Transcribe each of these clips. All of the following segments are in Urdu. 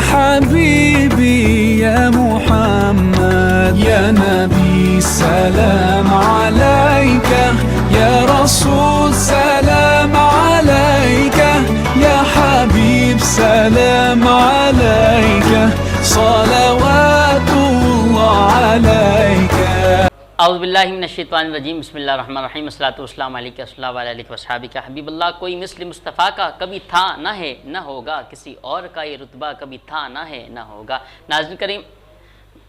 حبيبي يا محمد يا نبي سلام عليك يا رسول سلام عليك يا حبيب سلام عليك صلوات الله عليك. اعوذ باللہ من الشیطان الرجیم. بسم اللہ الرحمن الرحیم. الصلاۃ والسلام علیکہ صلی اللہ علیہ وصحبہ حبیب اللہ. کوئی مثل مصطفیٰ کا کبھی تھا نہ ہے نہ ہوگا، کسی اور کا یہ رتبہ کبھی تھا نہ ہے نہ ہوگا. ناظرین کریم،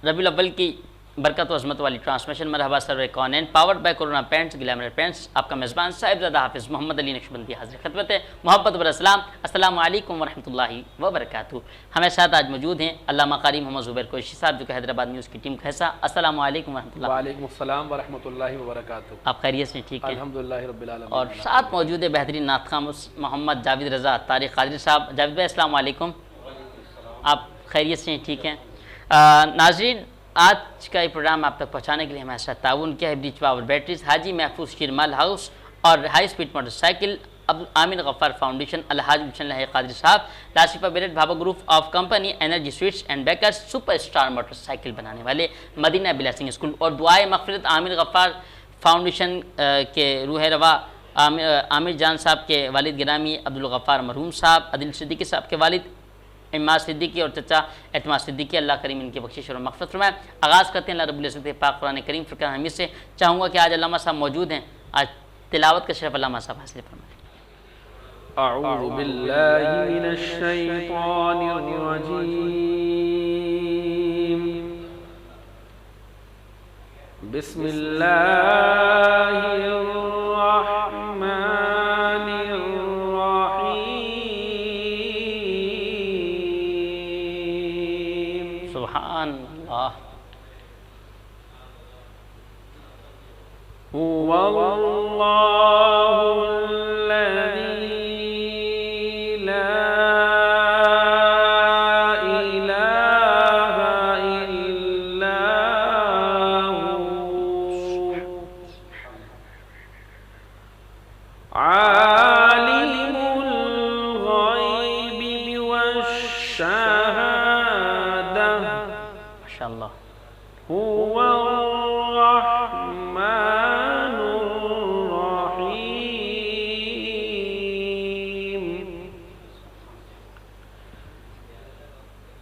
ربیع الاول کی برکت و عظمت والی ٹرانسمیشن مرحبا سرور کونین powered by Corona paints glamour paints. آپ کا میزبان صاحبزادہ حافظ محمد علی نقشبندی حاضر خدمت ہے. محبت و اسلام، السلام علیکم ورحمۃ اللہ وبرکاتہ. ہمیں ساتھ آج موجود ہیں علامہ قاری محمد زبیر قریشی صاحب، جو کہ حیدرآباد نیوز کی ٹیم کا حصہ. السلام علیکم ورحمۃ اللہ. وعلیکم السلام ورحمۃ اللہ وبرکاتہ. آپ خیریت سے ٹھیک ہیں؟ الحمدللہ رب العالمین. اور ساتھ موجود ہے بہترین نعت خواں محمد جاوید رضا طارق قادری صاحب. جاوید بھائی السلام علیکم. آپ خیریت سے ٹھیک ہیں؟ ناظرین، آج کا یہ پروگرام آپ تک پہنچانے کے لیے ہمارے ساتھ تعاون کیا ہے breach power batteries, Haji Mahfooz Sheermal house اور high speed motorcycle, Aamir Ghaffar foundation, الحاج گلشن لاہی قادری صاحب، لاسفہ بیرٹ بھابا group of company, energy sweets and bakers, super star motorcycle بنانے والے، مدینہ بلیسنگ اسکول. اور دعائے مغفرت عامر غفار فاؤنڈیشن کے روح روا عامر جان صاحب کے والد گرامی عبدالغفار مرحوم صاحب، عدل صدیقی صاحب کے والد اماد صدیقی اور چچا اعتماد صدیقی، اللہ کریم ان کی بخشش اور مغفرت فرمائے. آغاز کرتے ہیں اللہ رب العزت پاک قرآن کریم فرقان حمید سے. چاہوں گا کہ آج علامہ صاحب موجود ہیں، آج تلاوت کا شرف علامہ صاحب حاصل فرمائیں. اعوذ باللہ من الشیطان الرجیم. بسم اللہ الرحمن سبحان اللہ. هو اللہ الذی لا الہ الا هو عالم الغیب والشہادہ ماشاءاللہ. هو الرحمن الرحیم.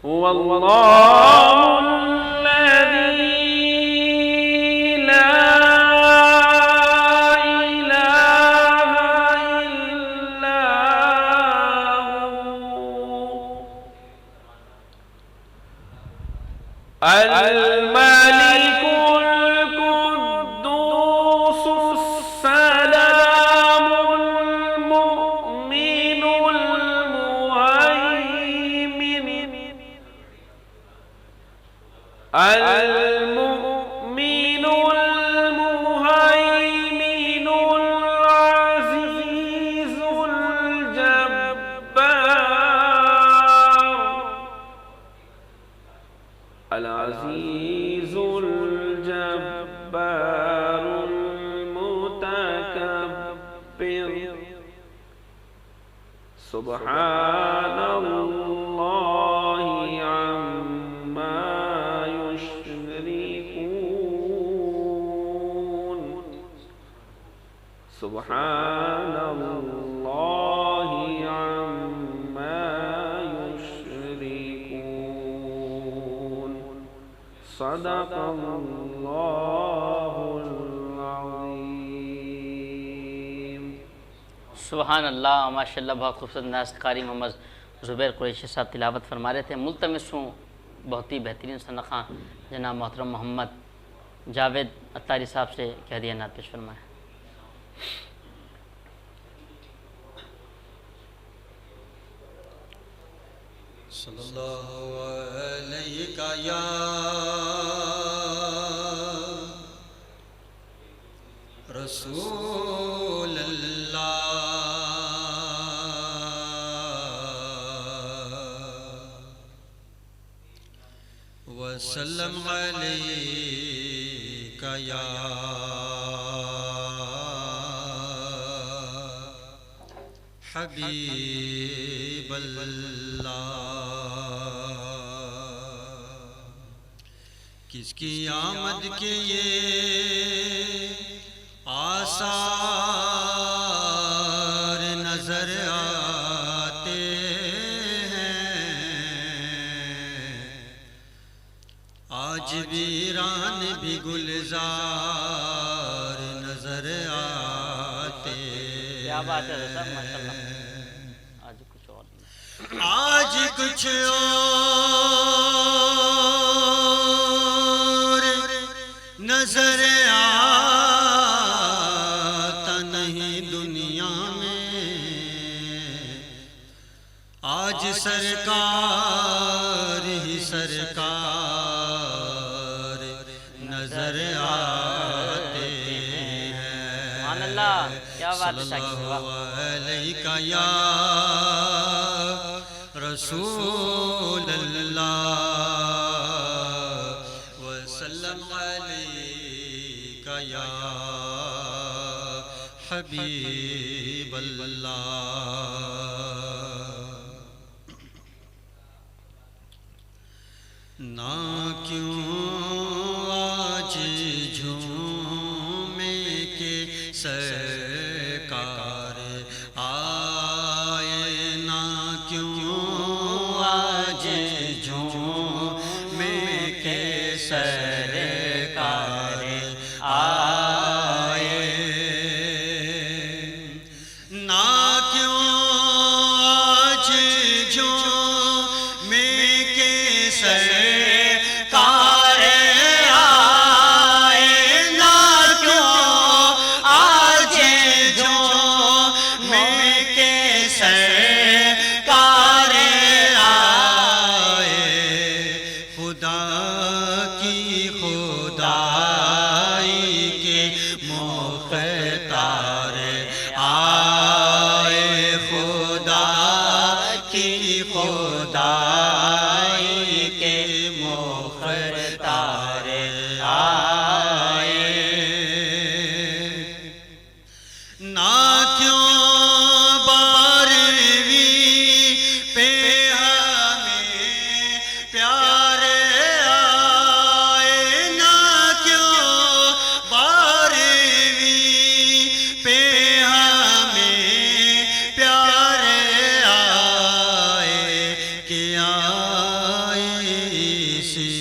هو اللہ الذی لا الہ الا هو الملك القدوس السلام المؤمن المهيمن العزيز الجبار المتكبر. سبحان اللہ عما يشركون. سبحان اللہ عما يشركون. صدق اللہ العظیم. سبحان اللہ. ماشاء اللہ، بہت خوبصورت انداز قاری محمد زبیر قریشی صاحب تلاوت فرما رہے تھے. ملتمس ہوں بہت ہی بہترین سنخواں جناب محترم محمد جاوید اتاری صاحب سے کہ ہدیہ نعت پیش فرمائیں. صلی اللہ علیہ یا رسول اللہ وسلم علیک یا حبیب اللہ کس کی آمد کے یہ آثار نظر آتے ہیں، آج ویران بھی گلزار نظر آتے کیا بات ہے صاحب، ماشاءاللہ. آج کچھ اور آج کچھ اور نظر آتا نہیں دنیا میں، آج سرکار ہی سرکار نظر آتے ہیں. سبحان اللہ، کیا بات ہے صلی شاکر صاحب. اللہ علیہ یا رسول اللہ وسلم علیک یا حبیب اللہ. نہ کیوں آج جھومے کے سرکار آئے، نہ کیوں آج جھومے کے سرکار آئے، نہ کیوں آج جھومے کے سرکار آئے، نہ کیوں آج جھومے کے سرکار آئے. خدا کی خدائی کے مختار آئے، خدا کی خدائی کے مختار آئے. نہ کیوں بارہویں پہ ہمیں پیارے آئے، نہ کیوں بارہویں پہ ہمیں پیارے آئے، کہ آئے اسی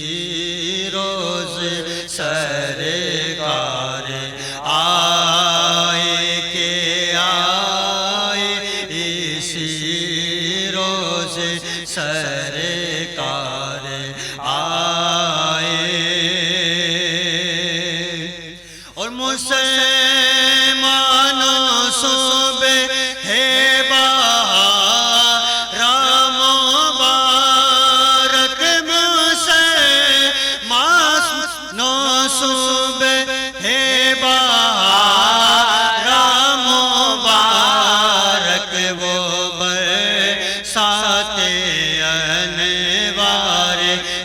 روز سرکار آئے، کہ آئے اسی روز سرکار آئے. اور مسلمانوں صبح ہے بہار مبارک، مسلمانوں صبح ہے بہار مبارک، وہ برسات انوار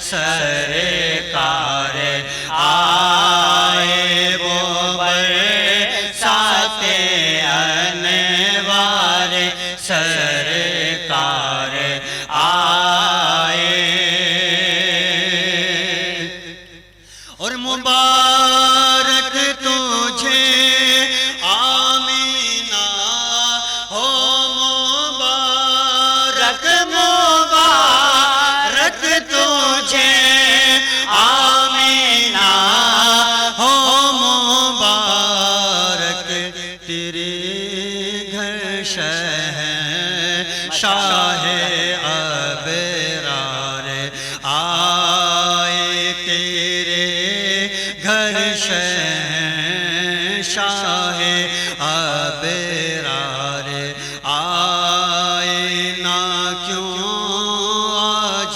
سرکار آئے، وہ برسات انوار سرکار آئے. اور مبارک تجھے آمینہ ہو، مبارک مبارک تجھے آمینہ ہو، مبارک تیرے گھر شہنشاہ ابرار آئے، تیرے گھر شہنشاہ ابرار آئے، نہ کیوں آج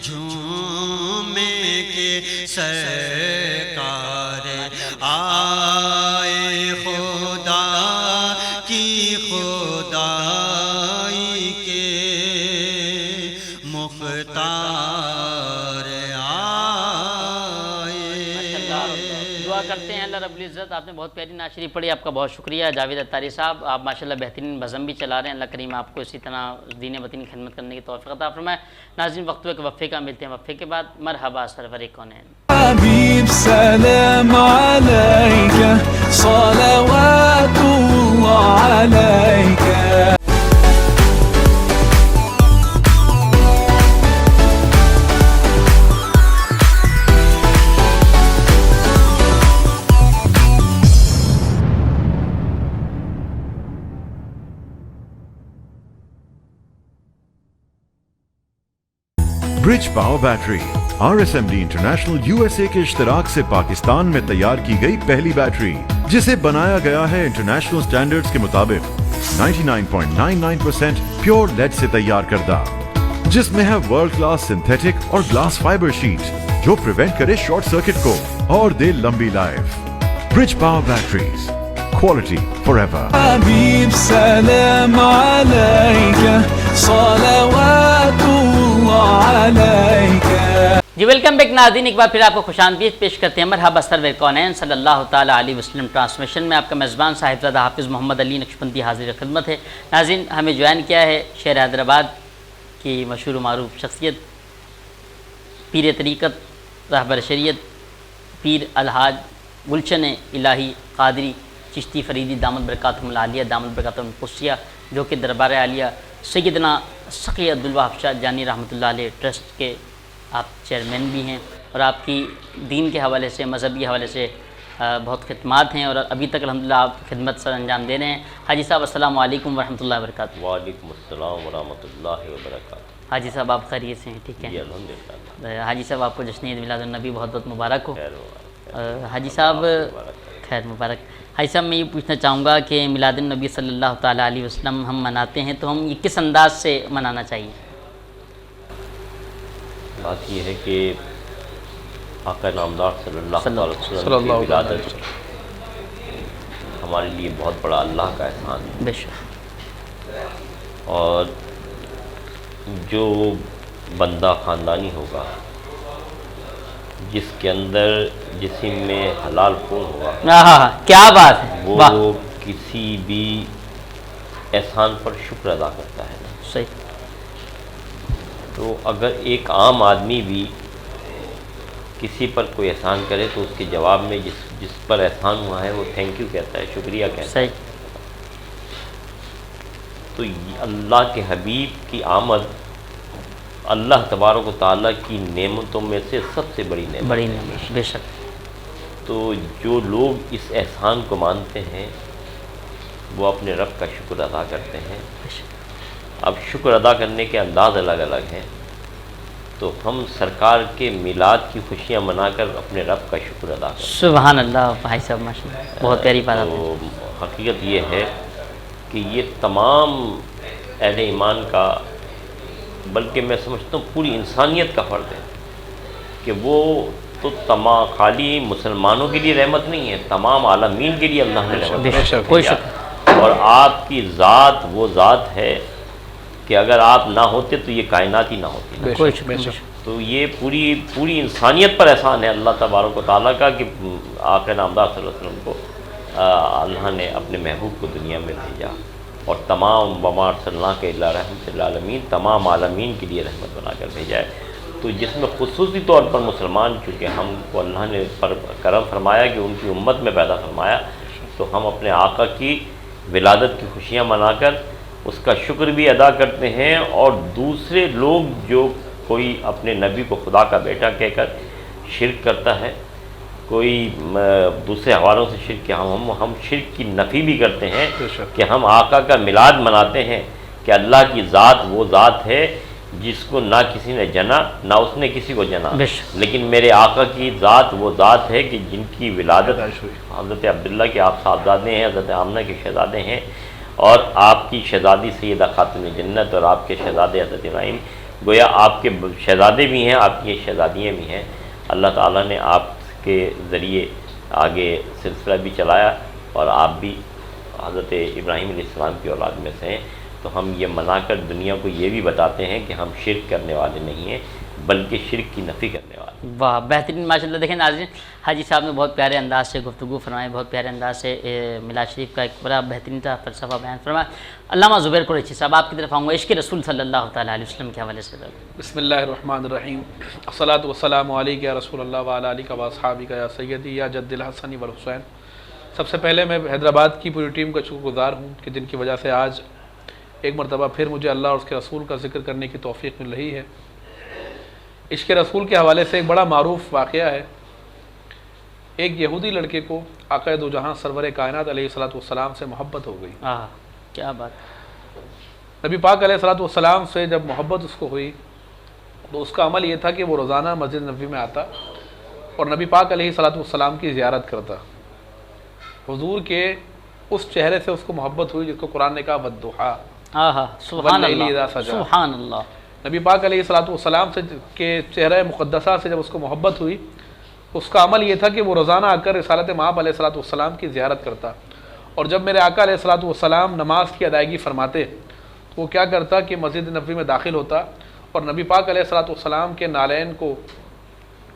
جھومے کے سرکار آئے، خدا کی خدائی کے مختار آئے. دعا کرتے ہیں اللہ رب العزت، آپ نے بہت پیاری نعت شریف پڑھی، آپ کا بہت شکریہ جاوید اتاری صاحب. آپ ماشاءاللہ بہترین بزم بھی چلا رہے ہیں. اللہ کریم آپ کو اسی طرح دین وطن کی خدمت کرنے کی توفیق عطا فرمائے. ناظرین وقت ہوئے کہ وقفے کا ملتے ہیں، وقفے کے بعد مرحبا سرور کونین. حبيب سلام عليك صلوات الله عليك. برج power battery RSMD international USA کے اشتراک سے پاکستان میں تیار کی گئی پہلی بیٹری، جسے بنایا گیا ہے انٹرنیشنل سٹینڈرڈز کے مطابق 99.99% پیور لیڈ سے تیار کردہ، جس میں ہے ورلڈ کلاس سنتھیٹک اور گلاس فائبر شیٹ جو پریونٹ کرے شارٹ سرکٹ کو اور دے لمبی لائف. برج power batteries, quality forever. حبيب سلام عليك صلوات الله عليك. جی ویلکم بیک ناظرین، ایک بار پھر آپ کو خوش آمدید پیش کرتے ہیں مرحبا سرور کونین صلی اللہ تعالیٰ علیہ وسلم ٹرانسمیشن میں. آپ کا میزبان صاحبزادہ حافظ محمد علی نقشبندی حاضر خدمت ہے. ناظرین ہمیں جوائن کیا ہے شہر حیدرآباد کی مشہور و معروف شخصیت، پیر طریقت، رہبر شریعت، پیر الحاج گلشن الہی قادری چشتی فریدی دامت برکاتہم العالیہ دامت برکاتہم القدسیہ، جو کہ دربار عالیہ سیدنا سقی عبدالوہاب شاہ جانی رحمۃ اللہ علیہ ٹرسٹ کے آپ چیئرمین بھی ہیں، اور آپ کی دین کے حوالے سے، مذہبی حوالے سے بہت خدمات ہیں، اور ابھی تک الحمدللہ آپ خدمت سر انجام دے رہے ہیں. حاجی صاحب السلام علیکم ورحمۃ اللہ وبرکاتہ. وعلیکم السلام ورحمۃ اللہ وبرکاتہ. حاجی صاحب آپ خیریت سے ہیں؟ ٹھیک جی ہے الحمدللہ. حاجی صاحب آپ کو جشن عید میلاد النبی بہت بہت مبارک ہو. خیر مبارک. حاجی صاحب خیر مبارک. حاجی صاحب میں یہ پوچھنا چاہوں گا کہ میلاد النبی صلی اللہ تعالیٰ علیہ وسلم ہم مناتے ہیں تو ہم یہ کس انداز سے منانا چاہیے؟ بات یہ ہے کہ آقا نامدار صلی اللہ علیہ وسلم کی ولادت ہمارے لیے بہت بڑا اللہ کا احسان ہے. بے شک. اور جو بندہ خاندانی ہوگا، جس کے اندر جسم میں حلال خون ہوگا، کیا بات ہے، وہ کسی بھی احسان پر شکر ادا کرتا ہے. صحیح. تو اگر ایک عام آدمی بھی کسی پر کوئی احسان کرے تو اس کے جواب میں جس پر احسان ہوا ہے وہ تھینک یو کہتا ہے، شکریہ کہتا ہے. صحیح. تو اللہ کے حبیب کی آمد اللہ تبارک و تعالیٰ کی نعمتوں میں سے سب سے بڑی نعمت. بڑی نعمت، بے شک. تو جو لوگ اس احسان کو مانتے ہیں وہ اپنے رب کا شکر ادا کرتے ہیں. اب شکر ادا کرنے کے انداز الگ الگ ہیں، تو ہم سرکار کے میلاد کی خوشیاں منا کر اپنے رب کا شکر ادا کرتے ہیں. سبحان اللہ بھائی صاحب ماشاء اللہ، بہت پیاری بات. تو حقیقت یہ ہے کہ یہ تمام اہل ایمان کا، بلکہ میں سمجھتا ہوں پوری انسانیت کا فرض ہے کہ وہ تو خالی مسلمانوں کے لیے رحمت نہیں ہے، تمام عالمین کے لیے اللہ نے رحمت کوئی کیا. شک. اور آپ کی ذات وہ ذات ہے کہ اگر آپ نہ ہوتے تو یہ کائنات ہی نہ ہوتی. کوئی شک. تو یہ پوری انسانیت پر احسان ہے اللہ تبارک و تعالیٰ کا کہ آقا نامدار صلی اللہ علیہ وسلم کو اللہ نے اپنے محبوب کو دنیا میں بھیجا، اور تمام وما ارسلناک الا رحمۃ للعالمین، تمام عالمین کے لیے رحمت بنا کر بھیجا ہے. تو جس میں خصوصی طور پر مسلمان، چونکہ ہم کو اللہ نے پر کرم فرمایا کہ ان کی امت میں پیدا فرمایا، تو ہم اپنے آقا کی ولادت کی خوشیاں منا کر اس کا شکر بھی ادا کرتے ہیں. اور دوسرے لوگ جو کوئی اپنے نبی کو خدا کا بیٹا کہہ کر شرک کرتا ہے، کوئی دوسرے حوالوں سے شرک کیا، ہم شرک کی نفی بھی کرتے ہیں کہ ہم آقا کا میلاد مناتے ہیں کہ اللہ کی ذات وہ ذات ہے جس کو نہ کسی نے جنا نہ اس نے کسی کو جنا، لیکن میرے آقا کی ذات وہ ذات ہے کہ جن کی ولادت حضرت عبداللہ کے آپ صاحبزادے ہیں، حضرت آمنہ کے شہزادے ہیں، اور آپ کی شہزادی سیدہ خاتون جنت اور آپ کے شہزادے حضرت ابراہیم، گویا آپ کے شہزادے بھی ہیں، آپ کی شہزادیاں بھی ہیں. اللہ تعالیٰ نے آپ کے ذریعے آگے سلسلہ بھی چلایا، اور آپ بھی حضرت ابراہیم علیہ السلام کی اولاد میں سے ہیں. تو ہم یہ منا کر دنیا کو یہ بھی بتاتے ہیں کہ ہم شرک کرنے والے نہیں ہیں، بلکہ شرک کی نفی کرنے والے ہیں. واہ بہترین ماشاء اللہ. دیکھیں ناظرین حاجی صاحب نے بہت پیارے انداز سے گفتگو فرمائی, بہت پیارے انداز سے میلاد شریف کا ایک بڑا بہترین سا فلسفہ بیان فرمایا. علامہ زبیر قریشی صاحب آپ کی طرف آؤں گا, عشق رسول صلی اللہ تعالیٰ علیہ وسلم کے حوالے سے. بسم اللہ الرحمن الرحیم. الصلاۃ والسلام علیک یا رسول اللہ وعلی آلک و اصحابک یا سیدی یا جد الحسن والحسین. سب سے پہلے میں حیدرآباد کی پوری ٹیم کا شکر گزار ہوں کہ جن کی وجہ سے آج ایک مرتبہ پھر مجھے اللہ اور اس کے رسول کا ذکر کرنے کی توفیق مل رہی ہے. عشق رسول کے حوالے سے ایک بڑا معروف واقعہ ہے. ایک یہودی لڑکے کو آقا دو جہاں سرور کائنات علیہ الصلوۃ والسلام سے محبت ہو گئی. کیا بات. نبی پاک علیہ الصلوۃ والسلام سے جب محبت اس کو ہوئی تو اس کا عمل یہ تھا کہ وہ روزانہ مسجد نبوی میں آتا اور نبی پاک علیہ الصلوۃ والسلام کی زیارت کرتا. حضور کے اس چہرے سے اس کو محبت ہوئی جس کو قرآن نے کہا والضحیٰ. سبحان اللہ سبحان اللہ. نبی پاک علیہ الصلوۃ والسلام سے کے چہرہ مقدسہ سے جب اس کو محبت ہوئی اس کا عمل یہ تھا کہ وہ روزانہ آ کر رسالت مآب علیہ الصلوۃ والسلام کی زیارت کرتا. اور جب میرے آقا علیہ الصلوۃ والسلام نماز کی ادائیگی فرماتے تو وہ کیا کرتا کہ مسجد نبوی میں داخل ہوتا اور نبی پاک علیہ الصلوۃ والسلام کے نالین کو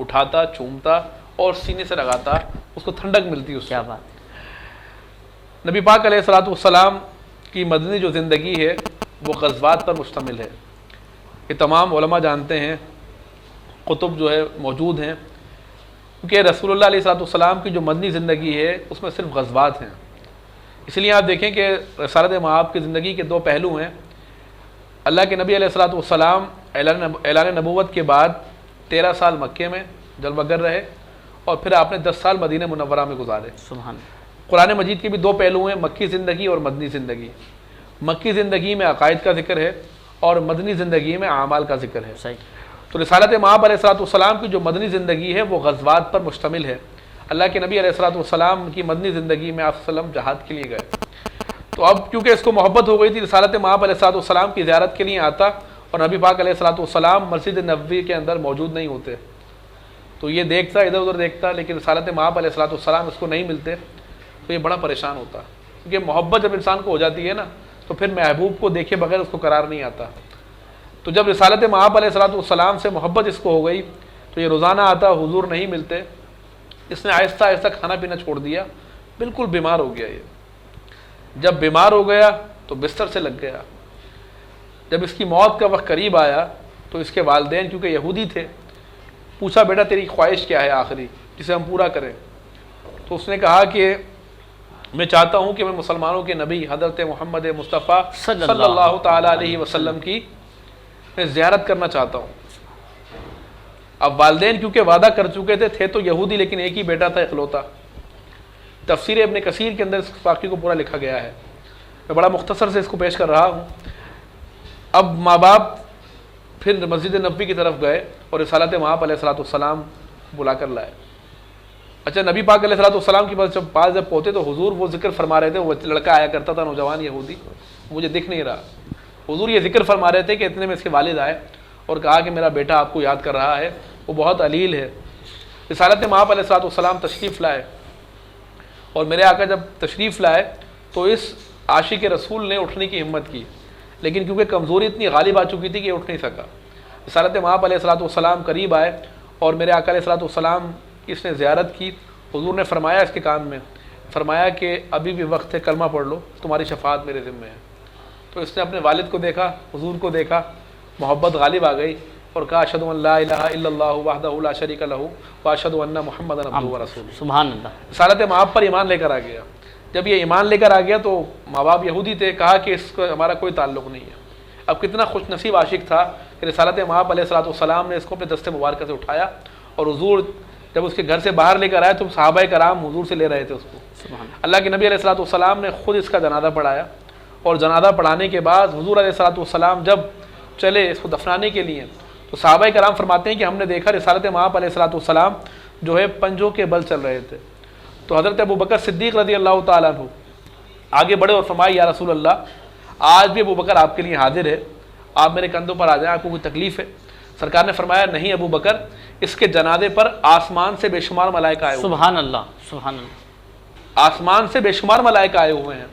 اٹھاتا, چومتا اور سینے سے لگاتا, اس کو ٹھنڈک ملتی اس سے. کیا بات. نبی پاک علیہ الصلوۃ والسلام کی مدنی جو زندگی ہے وہ غزوات پر مشتمل ہے. یہ تمام علماء جانتے ہیں, کتب جو ہے موجود ہیں, کیونکہ رسول اللہ علیہ الصلوۃ والسلام کی جو مدنی زندگی ہے اس میں صرف غزوات ہیں. اس لیے آپ دیکھیں کہ رسالت مآب کی زندگی کے دو پہلو ہیں. اللہ کے نبی علیہ الصلوۃ والسلام اعلان نبوت کے بعد 13 سال مکے میں جلوہ گر رہے اور پھر آپ نے 10 سال مدینہ منورہ میں گزارے. سبحان. قرآن مجید کے بھی دو پہلو ہیں, مکی زندگی اور مدنی زندگی. مکی زندگی میں عقائد کا ذکر ہے اور مدنی زندگی میں اعمال کا ذکر ہے. صحیح. تو رسالت مآب علیہ الصلوۃ والسلام کی جو مدنی زندگی ہے وہ غزوات پر مشتمل ہے. اللہ کے نبی علیہ الصلوۃ والسلام کی مدنی زندگی میں آپ صلی اللہ علیہ وسلم جہاد کے لیے گئے. تو اب کیونکہ اس کو محبت ہو گئی تھی رسالت مآب علیہ الصلوۃ والسلام کی زیارت کے لیے آتا اور نبی پاک علیہ الصلوۃ والسلام مسجد نبوی کے اندر موجود نہیں ہوتے. تو یہ دیکھتا, ادھر ادھر دیکھتا, لیکن رسالت مآب علیہ الصلوۃ والسلام اس کو نہیں ملتے تو یہ بڑا پریشان ہوتا. کیونکہ محبت جب انسان کو ہو جاتی ہے نا تو پھر محبوب کو دیکھے بغیر اس کو قرار نہیں آتا. تو جب رسالت مآب علیہ الصلوۃ والسلام سے محبت اس کو ہو گئی تو یہ روزانہ آتا, حضور نہیں ملتے. اس نے آہستہ آہستہ کھانا پینا چھوڑ دیا, بالکل بیمار ہو گیا. یہ جب بیمار ہو گیا تو بستر سے لگ گیا. جب اس کی موت کا وقت قریب آیا تو اس کے والدین کیونکہ یہودی تھے پوچھا, بیٹا تیری خواہش کیا ہے آخری جسے ہم پورا کریں؟ تو اس نے کہا کہ میں چاہتا ہوں کہ میں مسلمانوں کے نبی حضرت محمد مصطفیٰ صلی اللہ تعالیٰ علیہ وسلم کی میں زیارت کرنا چاہتا ہوں. اب والدین کیونکہ وعدہ کر چکے تھے تو یہودی, لیکن ایک ہی بیٹا تھا اکلوتا. تفسیر ابن کثیر کے اندر اس واقعے کو پورا لکھا گیا ہے. میں بڑا مختصر سے اس کو پیش کر رہا ہوں. اب ماں باپ پھر مسجد نبوی کی طرف گئے اور رسالت مآب علیہ الصلوۃ والسلام بلا کر لائے. اچھا, نبی پاک علیہ الصلوۃ والسلام کی پاس جب پہنچے تو حضور وہ ذکر فرما رہے تھے. وہ لڑکا آیا کرتا تھا نوجوان یہودی, مجھے دکھ نہیں رہا. حضور یہ ذکر فرما رہے تھے کہ اتنے میں اس کے والد آئے اور کہا کہ میرا بیٹا آپ کو یاد کر رہا ہے, وہ بہت علیل ہے. رسالت مآب علیہ الصلوۃ والسلام تشریف لائے اور میرے آقا جب تشریف لائے تو اس عاشق رسول نے اٹھنے کی ہمت کی, لیکن کیونکہ کمزوری اتنی غالب آ چکی تھی کہ اٹھ نہیں سکا. رسالت مآب علیہ الصلوۃ والسلام قریب آئے اور میرے آقا علیہ الصلوۃ والسلام کی اس نے زیارت کی. حضور نے فرمایا اس کے کان میں, فرمایا کہ ابھی بھی وقت ہے, کلمہ پڑھ لو, تمہاری شفاعت میرے ذمہ ہے. تو اس نے اپنے والد کو دیکھا, حضور کو دیکھا, محبت غالب آ گئی اور کہا اشہد ان لا الہ الا اللہ وحدہ لا شریک لہ واشہد ان محمدا عبدہ ورسولہ. سبحان اللہ. رسالت مآب پر ایمان لے کر آ گیا. جب یہ ایمان لے کر آ گیا تو ماں باپ یہودی تھے, کہا کہ اس کو ہمارا کوئی تعلق نہیں ہے. اب کتنا خوش نصیب عاشق تھا کہ رسالت مآب علیہ الصلوۃ والسلام نے اس کو اپنے دست مبارکہ سے اٹھایا اور حضور جب اس کے گھر سے باہر لے کر آئے تو صحابہ کرام حضور سے لے رہے تھے اس کو. اللہ کے نبی علیہ الصلوۃ والسلام نے خود اس کا جنازہ پڑھایا اور جنازہ پڑھانے کے بعد حضور علیہ الصلوۃ والسلام جب چلے اس کو دفنانے کے لیے تو صحابہ کرام فرماتے ہیں کہ ہم نے دیکھا رسالت مآب علیہ الصلوۃ والسلام جو ہے پنجوں کے بل چل رہے تھے. تو حضرت ابوبکر صدیق رضی اللہ تعالیٰ عنہ آگے بڑھے اور فرمائے یا رسول اللہ, آج بھی ابوبکر آپ کے لیے حاضر ہے, آپ میرے کندھوں پر آ جائیں, آپ کو کوئی تکلیف ہے؟ سرکار نے فرمایا نہیں ابوبکر, اس کے جنازے پر آسمان سے بے شمار ملائکہ آئے ہوئے ہیں. سبحان اللہ سبحان اللہ. آسمان سے بے شمار ملائکہ آئے ہوئے ہیں.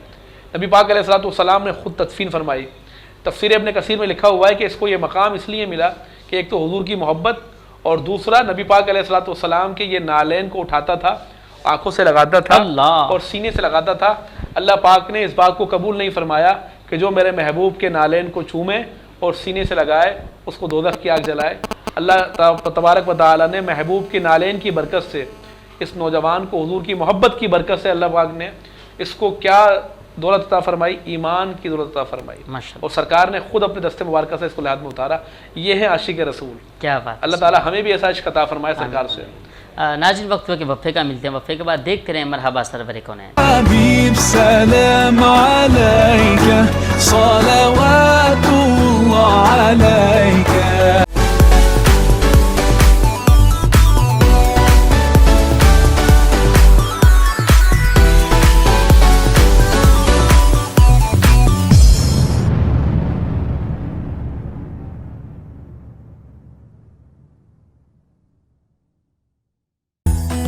نبی پاک علیہ الصلوۃ والسلام نے خود تدفین فرمائی. تفسیر ابن کثیر میں لکھا ہوا ہے کہ اس کو یہ مقام اس لیے ملا کہ ایک تو حضور کی محبت اور دوسرا نبی پاک علیہ الصلوۃ والسلام کے یہ نالین کو اٹھاتا تھا، آنکھوں سے لگاتا تھا اور سینے سے لگاتا تھا۔ اللہ پاک نے اس بات کو قبول نہیں فرمایا کہ جو میرے محبوب کے نالین کو چومے اور سینے سے لگائے اس کو دوزخ کی آگ جلائے۔ اللہ تبارک و تعالیٰ نے محبوب کے نالین کی برکت سے اس نوجوان کو حضور کی محبت کی برکت سے اللہ پاک نے اس کو کیا دولت عطا فرمائی؟ ایمان کی دولت عطا فرمائی، اور سرکار نے خود اپنے دستے مبارکہ سے اس کو لحاظ میں اتارا۔ یہ ہے عاشق رسول۔ کیا بات! اللہ تعالیٰ ہمیں بھی ایسا عشق عطا فرمائے سرکار سے۔ ناظرین وقت کے وقفے کا ملتے ہیں، وقفے کے بعد دیکھتے رہیں مرحبا سرور کونین۔ حبيب سلام عليك صلوات الله عليك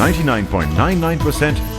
99.99%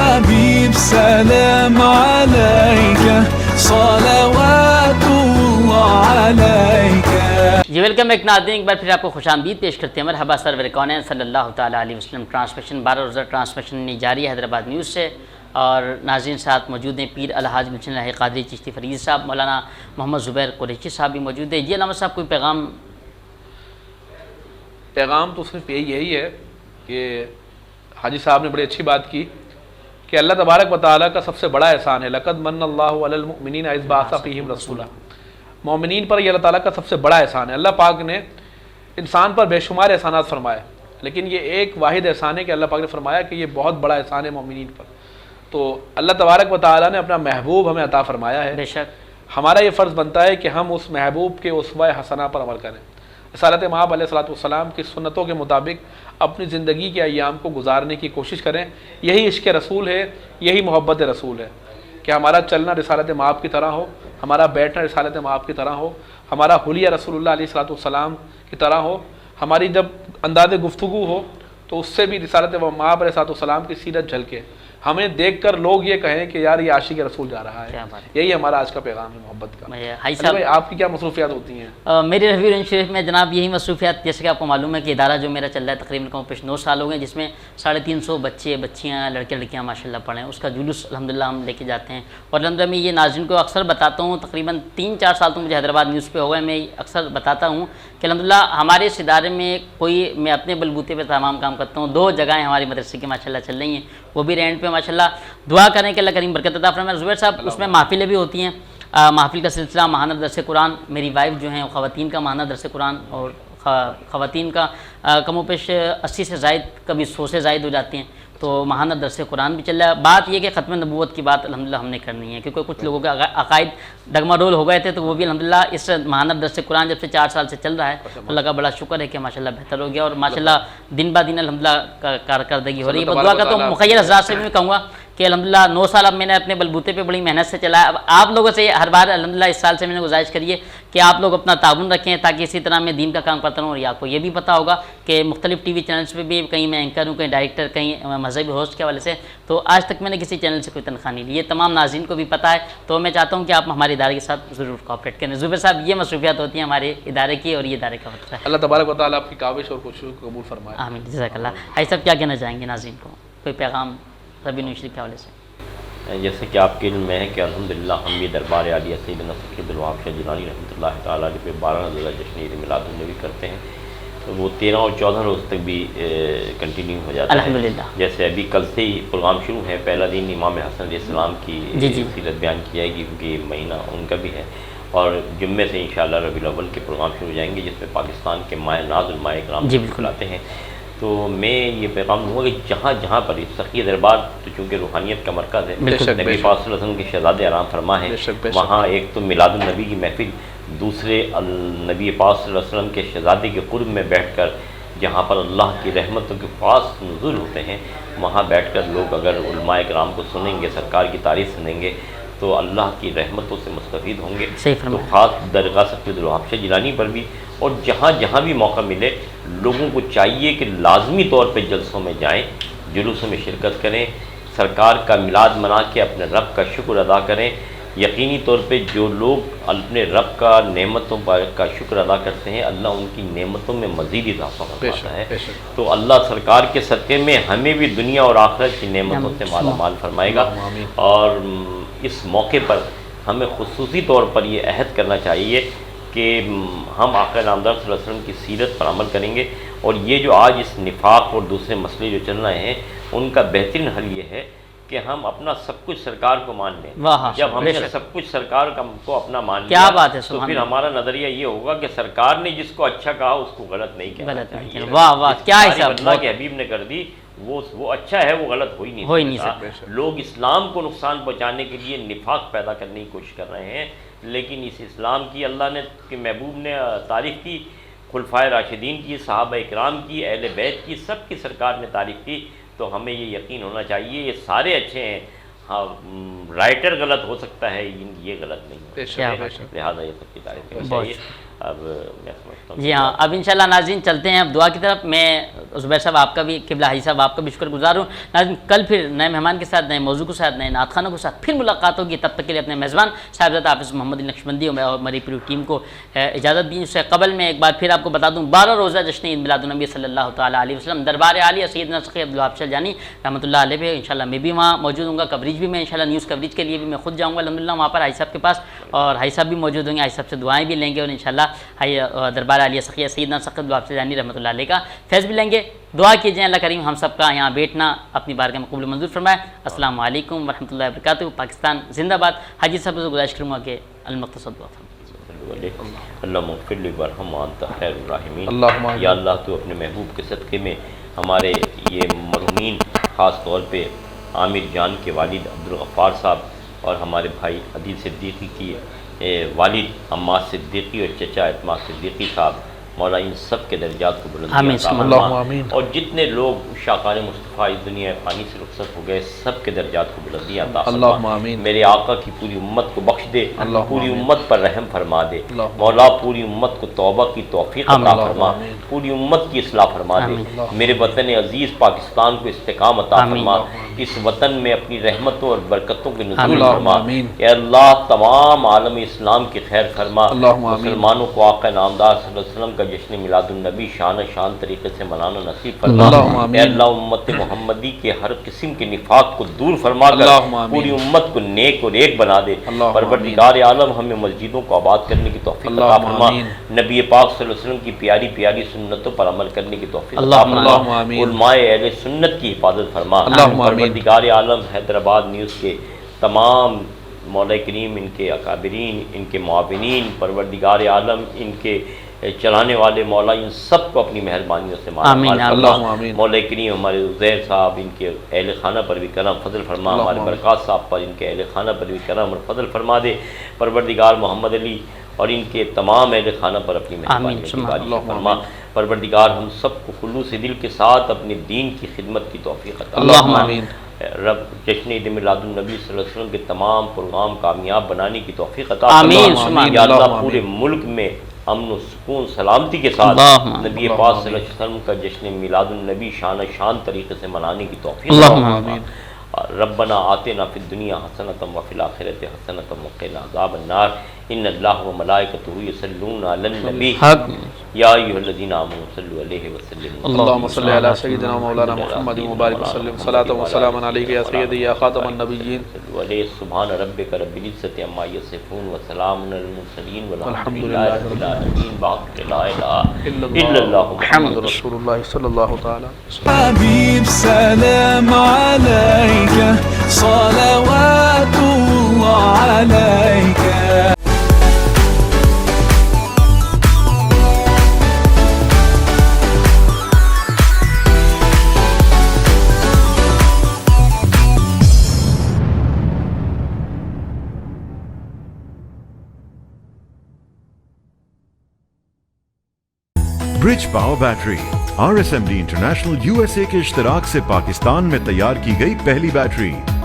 حبيب سلام عليك صلوات الله عليك جی ویلکم ایک ناظرین، ایک بار پھر آپ کو خوش آمدید پیش کرتے ہیں مرحبا سرور کونین صلی اللہ تعالیٰ علیہ وسلم۔ ٹرانسمیشن 12 روزہ ٹرانسمیشن جاری ہے حیدرآباد نیوز سے، اور ناظرین ساتھ موجود ہیں پیر الحاج ملچن رہے قادری چشتی فرید صاحب، مولانا محمد زبیر قریشی صاحب بھی موجود ہیں۔ جی علامہ صاحب کوئی پیغام تو صرف یہی ہے کہ حاجی صاحب نے بڑی اچھی بات کی کہ اللہ تبارک و تعالیٰ کا سب سے بڑا احسان ہے، لقد من اللہ علی المؤمنین اذ بعث فیہم رسولا۔ مومنین پر یہ اللہ تعالیٰ کا سب سے بڑا احسان ہے۔ اللہ پاک نے انسان پر بے شمار احسانات فرمائے، لیکن یہ ایک واحد احسان ہے کہ اللہ پاک نے فرمایا کہ یہ بہت بڑا احسان ہے مومنین پر۔ تو اللہ تبارک و تعالیٰ نے اپنا محبوب ہمیں عطا فرمایا ہے، بے شک ہمارا یہ فرض بنتا ہے کہ ہم اس محبوب کے اسوہ حسنہ پر عمل کریں، رسالت مآب علیہ الصلوۃ والسلام کی سنتوں کے مطابق اپنی زندگی کے ایام کو گزارنے کی کوشش کریں۔ یہی عشق رسول ہے، یہی محبت رسول ہے کہ ہمارا چلنا رسالت مآب کی طرح ہو، ہمارا بیٹھنا رسالت مآب کی طرح ہو، ہمارا حلیہ رسول اللہ علیہ الصلوۃ والسلام کی طرح ہو، ہماری جب انداز گفتگو ہو تو اس سے بھی رسالت مآب علیہ الصلوۃ والسلام کی سیرت جھلکے، ہمیں دیکھ کر لوگ یہ کہیں کہ یار یہ عاشق رسول جا رہا ہے۔ یہی ہمارا آج کا پیغام ہے محبت کا۔ بھائی آپ کی کیا مصروفیات ہوتی ہیں؟ میرے ربیع الاول شریف میں جناب یہی مصروفیات، جیسے کہ آپ کو معلوم ہے کہ ادارہ جو میرا چل رہا ہے تقریباً کم پیش 9 سال ہو گئے، جس میں 350 بچے بچیاں لڑکے لڑکیاں ماشاءاللہ پڑھیں، اس کا جلوس الحمدللہ ہم لے کے جاتے ہیں۔ اور الحمدللہ میں یہ ناظرین کو اکثر بتاتا ہوں، تقریباً 3-4 سال تو مجھے حیدرآباد نیوز پہ ہو گئے، میں اکثر بتاتا ہوں کہ الحمدللہ ہمارے اس ادارے میں میں اپنے بلبوتے پہ تمام کام کرتا ہوں۔ 2 جگہیں ہماری مدرسے کی ماشاءاللہ چل رہی ہیں، وہ بھی رینٹ پہ ماشاءاللہ۔ دعا کریں کہ اللہ کریم برکت عطا فرمائے۔ زبیر صاحب اس میں محفلیں بھی ہوتی ہیں، محفل کا سلسلہ ماہانہ درس قرآن، میری وائف جو ہیں خواتین کا ماہانہ درس قرآن، اور خواتین کا کم و بیش 80 سے زائد، کبھی 100 سے زائد ہو جاتی ہیں، تو ماہانہ درس قرآن بھی چل رہا ہے۔ بات یہ کہ ختم نبوت کی بات الحمدللہ ہم نے کرنی ہے، کیونکہ کچھ لوگوں کے عقائد ڈگما ڈول ہو گئے تھے، تو وہ بھی الحمدللہ اس ماہانہ درس قرآن جب سے 4 سال سے چل رہا ہے، اللہ کا بڑا شکر ہے کہ ماشاءاللہ بہتر ہو گیا، اور ماشاءاللہ دن بہ دن الحمدللہ کارکردگی ہو رہی ہے۔ دعا کا تو مخیر حضرات سے بھی میں کہوں گا کہ الحمدللہ 9 سال اب میں نے اپنے بلبوتے پہ بڑی محنت سے چلایا۔ اب آپ لوگوں سے ہر بار الحمدللہ اس سال سے میں نے گزارش کری ہے کہ آپ لوگ اپنا تعاون رکھیں، تاکہ اسی طرح میں دین کا کام کرتا رہوں۔ اور آپ کو یہ بھی پتہ ہوگا کہ مختلف ٹی وی چینلز پہ بھی کہیں میں اینکر ہوں، کہیں ڈائریکٹر، کہیں مذہبی ہوسٹ کے حوالے سے، تو آج تک میں نے کسی چینل سے کوئی تنخواہ نہیں لی، یہ تمام ناظرین کو بھی پتہ ہے۔ تو میں چاہتا ہوں کہ آپ ہمارے ادارے کے ساتھ ضرور کوآپریٹ کریں۔ زبیر صاحب یہ مصروفیات ہوتی ہیں ہمارے ادارے کی، اور یہ ادارے کا وقت ہے۔ اللہ تبارک و تعالیٰ آپ کی کاوش اور کوششوں کو قبول فرمائے۔ آمین، جزاک اللہ۔ بھائی صاحب کیا کہنا چاہیں گے ناظرین کو، کوئی پیغام ربیع الاول شریف کے حوالے سے؟ جیسے کہ آپ کے علم میں ہے کہ الحمدللہ ہم یہ دربار عالیہ سیدنا سید عبدالوہاب شاہ جیلانی رحمۃ اللہ تعالیٰ علیہ پہ 12 روزہ جشن عید میلاد النبی کرتے ہیں، تو وہ 13 اور 14 روز تک بھی کنٹینیو ہو جاتا ہے الحمدللہ۔ جیسے ابھی کل سے ہی پروگرام شروع ہے، پہلا دن امام حسن علیہ السلام کی سیرت بیان کی جائے گی، کیونکہ یہ مہینہ ان کا بھی ہے، اور جمعے سے انشاءاللہ ربیع الاول کے پروگرام شروع ہو جائیں گے، جس میں پاکستان کے ماہ ناز الماء اکرام کھلاتے ہیں۔ تو میں یہ پیغام دوں گا کہ جہاں جہاں پر سخی دربار تو چونکہ روحانیت کا مرکز ہے، نبی پاک صلی اللہ علیہ وسلم کے شہزادے آرام فرما ہے، وہاں ایک تو میلاد النبی کی محفل، دوسرے نبی پاک صلی اللہ علیہ وسلم کے شہزادے کے قرب میں بیٹھ کر جہاں پر اللہ کی رحمتوں کے خاص نزول ہوتے ہیں، وہاں بیٹھ کر لوگ اگر علماء کرام کو سنیں گے، سرکار کی تعریف سنیں گے، تو اللہ کی رحمتوں سے مستفید ہوں گے. صحیح تو فرمایا. خاص درگاہ سید الوہاب شاہ جیلانی پر بھی اور جہاں جہاں بھی موقع ملے لوگوں کو چاہیے کہ لازمی طور پہ جلسوں میں جائیں, جلوسوں میں شرکت کریں, سرکار کا میلاد منا کے اپنے رب کا شکر ادا کریں. یقینی طور پہ جو لوگ اپنے رب کا نعمتوں کا شکر ادا کرتے ہیں اللہ ان کی نعمتوں میں مزید اضافہ فرماتا ہے. تو اللہ سرکار کے صدقے میں ہمیں بھی دنیا اور آخرت کی نعمتوں سے مالا مال فرمائے گا. اور اس موقع پر ہمیں خصوصی طور پر یہ عہد کرنا چاہیے کہ ہم آقا نامدار صلی اللہ علیہ وسلم کی سیرت پر عمل کریں گے. اور یہ جو آج اس نفاق اور دوسرے مسئلے جو چل رہے ہیں ان کا بہترین حل یہ ہے کہ ہم اپنا سب کچھ سرکار کو مان لیں. جب ہم نے سب کچھ سرکار کو اپنا مان لیا کیا بات ہے, تو پھر ہمارا نظریہ یہ ہوگا کہ سرکار نے جس کو اچھا کہا اس کو غلط نہیں کہنا چاہیے. واہ واہ, کیا حساب اللہ کے حبیب نے کر دی, وہ اچھا ہے, وہ غلط ہو ہی نہیں سکتا. لوگ اسلام کو نقصان پہنچانے کے لیے نفاق پیدا کرنے کی کوشش کر رہے ہیں, لیکن اس اسلام کی اللہ نے کہ محبوب نے تعریف کی, خلفائے راشدین کی, صحابہ اکرام کی, اہل بیت کی, سب کی سرکار نے تعریف کی. تو ہمیں یہ یقین ہونا چاہیے یہ سارے اچھے ہیں. ہاں رائٹر غلط ہو سکتا ہے, یہ غلط نہیں ہے, لہٰذا یہ سب کی تعریف کرنی چاہیے. اب میں سمجھتا ہوں جی ہاں, اب انشاءاللہ ناظرین چلتے ہیں اب دعا کی طرف. میں زبیر صاحب آپ کا بھی, قبلہ حاجی صاحب آپ کا بھی شکر گزار ہوں. ناظرین کل پھر نئے مہمان کے ساتھ, نئے موضوع کے ساتھ, نئے نعت خوانوں کے ساتھ پھر ملاقات ہوگی. تب تک کے لیے اپنے میزبان صاحبزادہ حافظ محمد نقشبندی اور ہماری پوری ٹیم کو اجازت دیں. اس سے قبل میں ایک بار پھر آپ کو بتا دوں 12 روزہ جشن عید میلاد النبی صلی اللہ تعالیٰ علیہ وسلم دربار عالیہ سیدنا سقی عبدالوہاب شاہ جیلانی رحمۃ اللہ علیہ پہ انشاءاللہ میں بھی وہاں موجود ہوں گا. کوریج بھی میں انشاءاللہ نیوز کوریج کے لیے بھی میں خود جاؤں گا الحمدللہ وہاں پر حاجی صاحب کے پاس, اور حاجی صاحب بھی موجود ہوں گے. حاجی صاحب سے دعائیں بھی لیں گے اور انشاءاللہ دربار عالیہ سقیہ سیدنا سقی عبدالوہاب شاہ جیلانی رحمۃ اللہ علیہ کا فیض بھی لیں گے. دعا کیجئے اللہ کریم ہم سب کا یہاں بیٹھنا اپنی بارگاہ میں قبول منظور فرمائے. السلام علیکم ورحمۃ اللہ وبرکاتہ. پاکستان زندہ باد. حاجی صاحب سے گزارش کروں گا کہ المختصر دعا اللہم اغفر لی وارحم وانت خیر الراحمین. یا اللہ تو اپنے محبوب کے صدقے میں ہمارے یہ مرحومین خاص طور پہ عامر جان کے والد عبدالغفار صاحب اور ہمارے بھائی عدیل صدیقی کی والد عماد صدیقی اور چچا اعتماد صدیقی صاحب, مولا ان سب کے درجات کو بلند فرما. اور جتنے لوگ شاقان مصطفیٰ اس دنیا فانی سے رخصت ہو گئے سب کے درجات کو بلندی عطا فرما. میرے آقا کی پوری امت کو بخش دے, پوری امت پر رحم فرما دے. مولا پوری امت کو توبہ کی توفیق عطا فرما, پوری امت کی اصلاح فرما دے. میرے وطن عزیز پاکستان کو استحکام عطا فرما. اس وطن میں اپنی رحمتوں اور برکتوں کے نزول فرما. اے اللہ تمام عالم اسلام کی خیر فرما. مسلمانوں کو آقا نامدار صلی اللہ علیہ وسلم کا جشن میلاد النبی شان طریقے سے منانا نصیب فرما. اے اللہ امت محمدی کے ہر قسم کے نفاق کو دور فرما کر پوری امت کو نیک اور ایک بنا دے. پروردگار عالم ہمیں مسجدوں کو آباد کرنے کی توفیق عطا فرما. نبی پاک صلی اللہ علیہ وسلم کی پیاری پیاری سنتوں پر عمل کرنے کی توفیق عطا فرما. علماء اہل سنت کی حفاظت فرما. پروردگار عالم حیدرآباد نیوز کے تمام مولا کریم, ان کے اکابرین, ان کے معاونین, پروردگار عالم ان کے چلانے والے مولا ان سب کو اپنی مہربانیوں سے فرما. مولا کریم ہمارے عزیر صاحب ان کے اہل خانہ پر بھی کرم فضل فرما. ہمارے برکات صاحب پر ان کے اہل خانہ پر بھی کرم اور فضل فرما دے. پروردگار محمد علی اور ان کے تمام اہل خانہ پر اپنی مہربانی کی بارش فرما. پروردگار ہم سب کو خلوص دل کے ساتھ اپنے دین کی خدمت کی توفیق عطا فرما. رب جشن عید میلاد النبی صلی اللہ علیہ وسلم کے تمام پروگرام کامیاب بنانے کی توفیق عطا فرما. یا اللہ پورے ملک میں امن و سکون سلامتی کے ساتھ نبی پاک صلی اللہ علیہ وسلم کا جشن میلاد النبی شان طریقے سے منانے کی توفیق عطا فرما. ربنا آتنا فی الدنیا حسنۃ وفی الآخرۃ حسنۃ وقنا عذاب النار. ان اللہ وملائکتہ یصلون علی النبی یا ایھا الذین آمنوا صلوا علیہ وسلم. اللهم صل علی سیدنا مولانا محمد وبارک وسلم. صلاۃ و سلام علیک یا سیدی یا خاتم النبیین. سبحان ربک رب العزۃ عما یصفون وسلام علی المرسلین والحمد للہ رب العالمین. باقی لا الہ الا اللہ محمد رسول اللہ صلی اللہ تعالی. حبيب سلام عليك صلوات الله عليك. برج power battery RSMD international USA کے اشتراک سے پاکستان میں تیار کی گئی پہلی بیٹری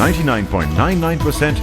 99.99%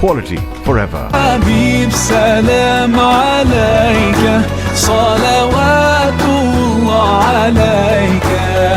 quality forever. حبيب سلام عليك صلوات الله عليك